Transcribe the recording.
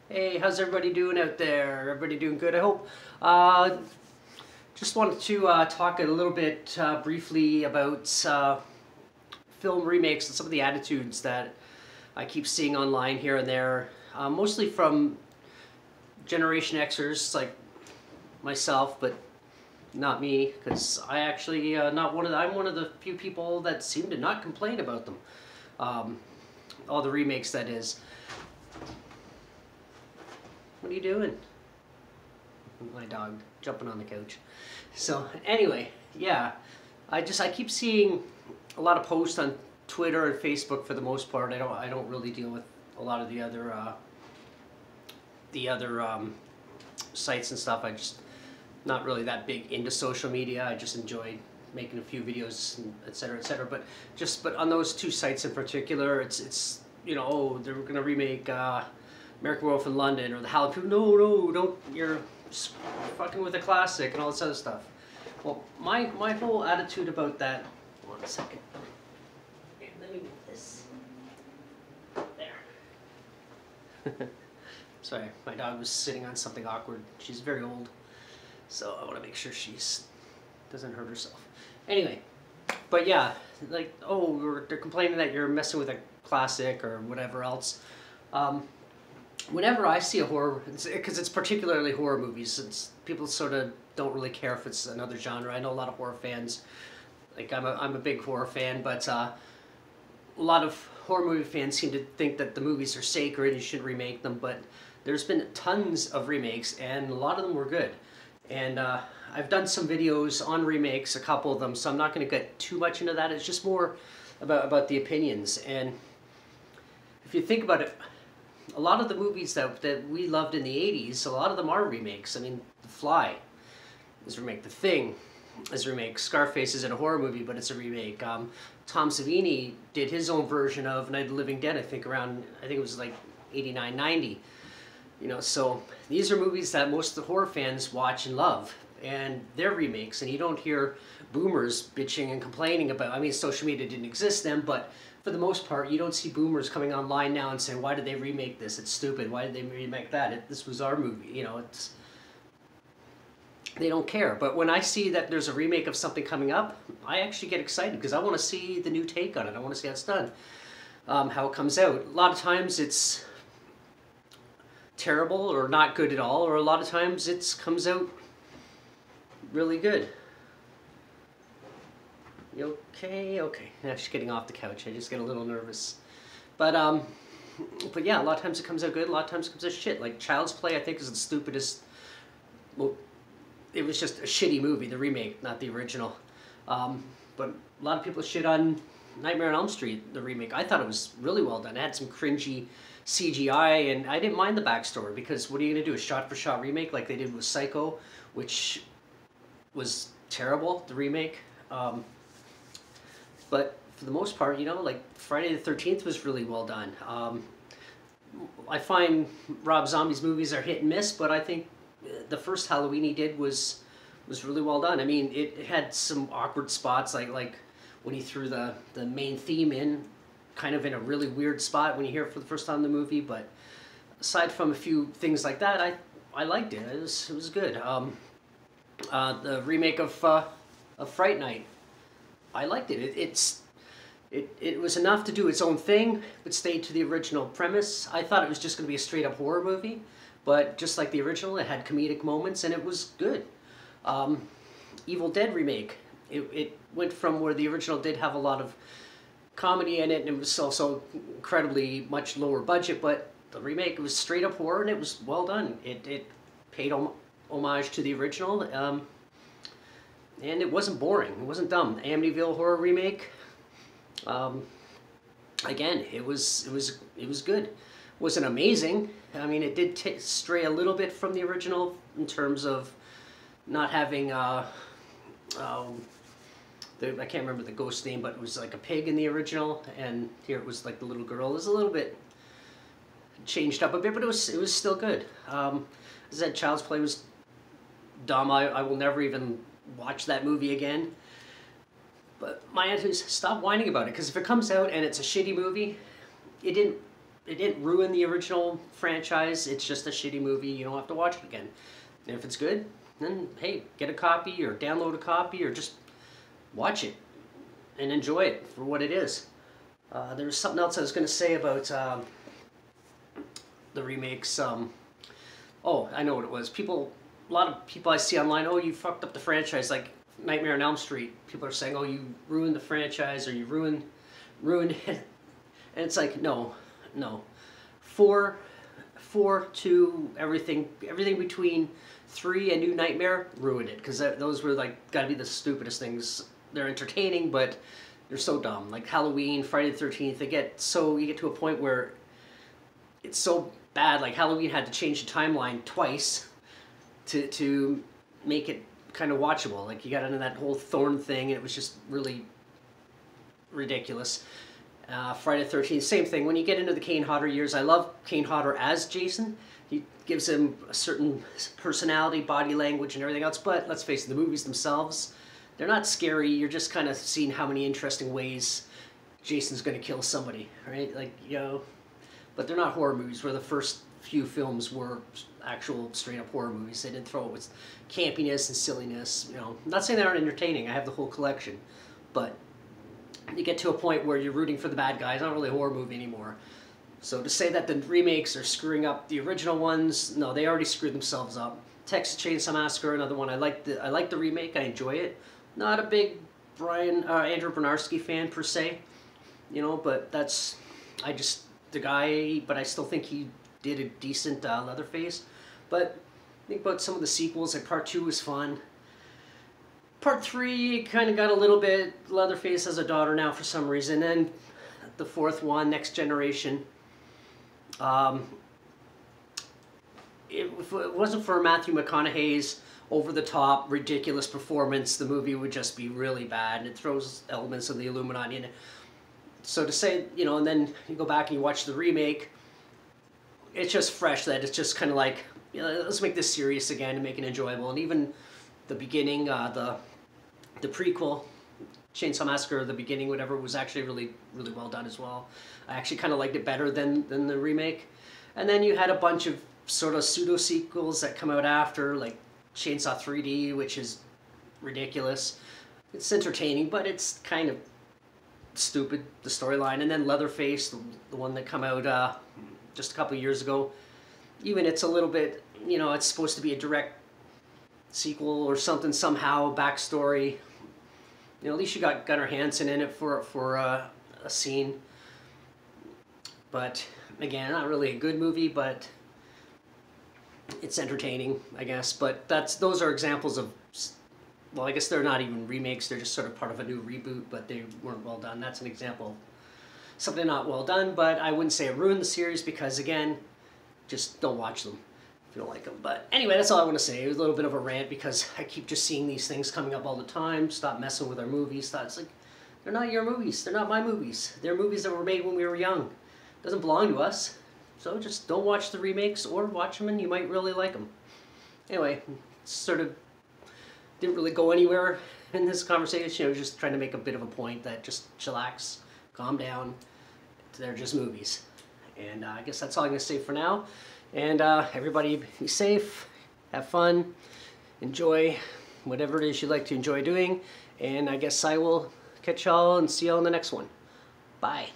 Hey, how's everybody doing out there? Everybody doing good, I hope. Just wanted to talk a little bit briefly about film remakes and some of the attitudes that I keep seeing online here and there, mostly from Generation Xers like myself, but not me, because I actually I'm one of the few people that seem to not complain about them. All the remakes, that is. What are you doing? My dog jumping on the couch. So anyway, yeah, I keep seeing a lot of posts on Twitter and Facebook for the most part. I don't really deal with a lot of the other sites and stuff. I just not really that big into social media. I just enjoy making a few videos, and et cetera, but on those two sites in particular, it's you know, oh, they're gonna remake American Werewolf in London or the Howling. People, no, don't, you're fucking with a classic and all this other stuff. Well, my whole attitude about that, hold on a second. Okay, let me move this. There. Sorry, my dog was sitting on something awkward. She's very old, so I want to make sure she's doesn't hurt herself. Anyway, but yeah, like, oh, they're complaining that you're messing with a classic or whatever else. Whenever I see a horror, because it's particularly horror movies, people sort of don't really care if it's another genre. I know a lot of horror fans, like I'm a big horror fan, but a lot of horror movie fans seem to think that the movies are sacred and you shouldn't remake them, but there's been tons of remakes and a lot of them were good. And I've done some videos on remakes, a couple of them, so I'm not going to get too much into that. It's just more about the opinions. And if you think about it, a lot of the movies that we loved in the 80s, a lot of them are remakes. I mean, The Fly is a remake. The Thing is a remake. Scarface isn't a horror movie, but it's a remake. Tom Savini did his own version of Night of the Living Dead, I think it was like 89, 90. You know, so these are movies that most of the horror fans watch and love, and they're remakes, and you don't hear boomers bitching and complaining about, I mean, social media didn't exist then, but for the most part, you don't see boomers coming online now and saying, why did they remake this? It's stupid. Why did they remake that? This was our movie. You know, they don't care. But when I see that there's a remake of something coming up, I actually get excited because I want to see the new take on it. I want to see how it's done, how it comes out. A lot of times it's terrible or not good at all, or a lot of times it comes out really good. You okay? Okay. I'm actually getting off the couch. I just get a little nervous. But yeah, a lot of times it comes out good, a lot of times it comes out shit. Like Child's Play, I think, is the stupidest. Well, it was just a shitty movie, the remake, not the original. But a lot of people shit on Nightmare on Elm Street, the remake. I thought it was really well done. It had some cringy CGI, and I didn't mind the backstory because what are you going to do? A shot-for-shot remake like they did with Psycho, which was terrible, the remake. But for the most part, you know, like Friday the 13th was really well done. I find Rob Zombie's movies are hit and miss, but I think the first Halloween he did was really well done. I mean, it had some awkward spots, like when he threw the main theme in, kind of in a really weird spot when you hear it for the first time in the movie. But aside from a few things like that, I liked it. It was good. The remake of Fright Night, I liked it. It was enough to do its own thing, but stayed to the original premise. I thought it was just going to be a straight-up horror movie, but just like the original, it had comedic moments, and it was good. Evil Dead remake, it went from where the original did have a lot of comedy in it, and it was also incredibly much lower budget, but the remake, it was straight-up horror, and it was well done. It paid homage to the original, and it wasn't boring. It wasn't dumb. Amityville Horror remake. Again, it was good. Wasn't amazing. I mean, it did stray a little bit from the original in terms of not having I can't remember the ghost name, but it was like a pig in the original, and here it was like the little girl. It was a little bit changed up a bit, but it was still good. As I said, Child's Play was dumb. I will never even watch that movie again. But my attitude is stop whining about it, because if it comes out and it's a shitty movie, it didn't it didn't ruin the original franchise. It's just a shitty movie. You don't have to watch it again. And if it's good, then hey, get a copy or download a copy or just watch it and enjoy it for what it is. There was something else I was going to say about the remakes. Oh, I know what it was. A lot of people I see online, oh, you fucked up the franchise, like Nightmare on Elm Street. People are saying, oh, you ruined the franchise or you ruined it. And it's like, no. Four to everything between 3 and New Nightmare ruined it, because those were like gotta be the stupidest things. They're entertaining, but they're so dumb. Like Halloween, Friday the 13th, you get to a point where it's so bad. Like Halloween had to change the timeline twice to make it kind of watchable. Like you got into that whole Thorn thing, and it was just really ridiculous. Friday the 13th, same thing. When you get into the Kane Hodder years, I love Kane Hodder as Jason. He gives him a certain personality, body language, and everything else. But let's face it, the movies themselves, they're not scary. You're just kind of seeing how many interesting ways Jason's going to kill somebody, right? Like, you know, but they're not horror movies, where the first few films were actual straight-up horror movies. They didn't throw it with campiness and silliness. You know, I'm not saying they aren't entertaining. I have the whole collection, but you get to a point where you're rooting for the bad guys. It's not really a horror movie anymore. So to say that the remakes are screwing up the original ones, no, they already screwed themselves up. Texas Chainsaw Massacre, another one. I like the remake. I enjoy it. Not a big Andrew Bernarski fan per se, you know, but that's the guy. But I still think he did a decent Leatherface. But think about some of the sequels. Like Part 2 was fun. Part 3 kind of got a little bit. Leatherface has a daughter now for some reason. And the fourth one, Next Generation. If it wasn't for Matthew McConaughey's over-the-top, ridiculous performance, the movie would just be really bad. And it throws elements of the Illuminati in it. So to say, you know, and then you go back and you watch the remake, it's just fresh. That it's just kind of like, you know, let's make this serious again and make it enjoyable. And even the beginning, the prequel, Chainsaw Massacre, the beginning, whatever, was actually really, really well done as well. I actually kind of liked it better than the remake. And then you had a bunch of sort of pseudo-sequels that come out after, like Chainsaw 3D, which is ridiculous. It's entertaining, but it's kind of stupid, the storyline. And then Leatherface, the one that come out just a couple years ago, even it's a little bit, you know, it's supposed to be a direct sequel or something somehow, backstory. You know, at least you got Gunnar Hansen in it for a scene. But again, not really a good movie, but it's entertaining, I guess. But those are examples of, well, I guess they're not even remakes. They're just sort of part of a new reboot, but they weren't well done. That's an example of something not well done, but I wouldn't say it ruined the series because, again, just don't watch them if you don't like them. But anyway, that's all I want to say. It was a little bit of a rant because I keep just seeing these things coming up all the time. Stop messing with our movies. It's like, they're not your movies. They're not my movies. They're movies that were made when we were young. It doesn't belong to us. So just don't watch the remakes, or watch them and you might really like them. Anyway, sort of didn't really go anywhere in this conversation. I was just trying to make a bit of a point that just chillax, calm down. They're just movies. And I guess that's all I'm going to say for now. And everybody be safe, have fun, enjoy whatever it is you like to enjoy doing. And I guess I will catch y'all and see y'all in the next one. Bye.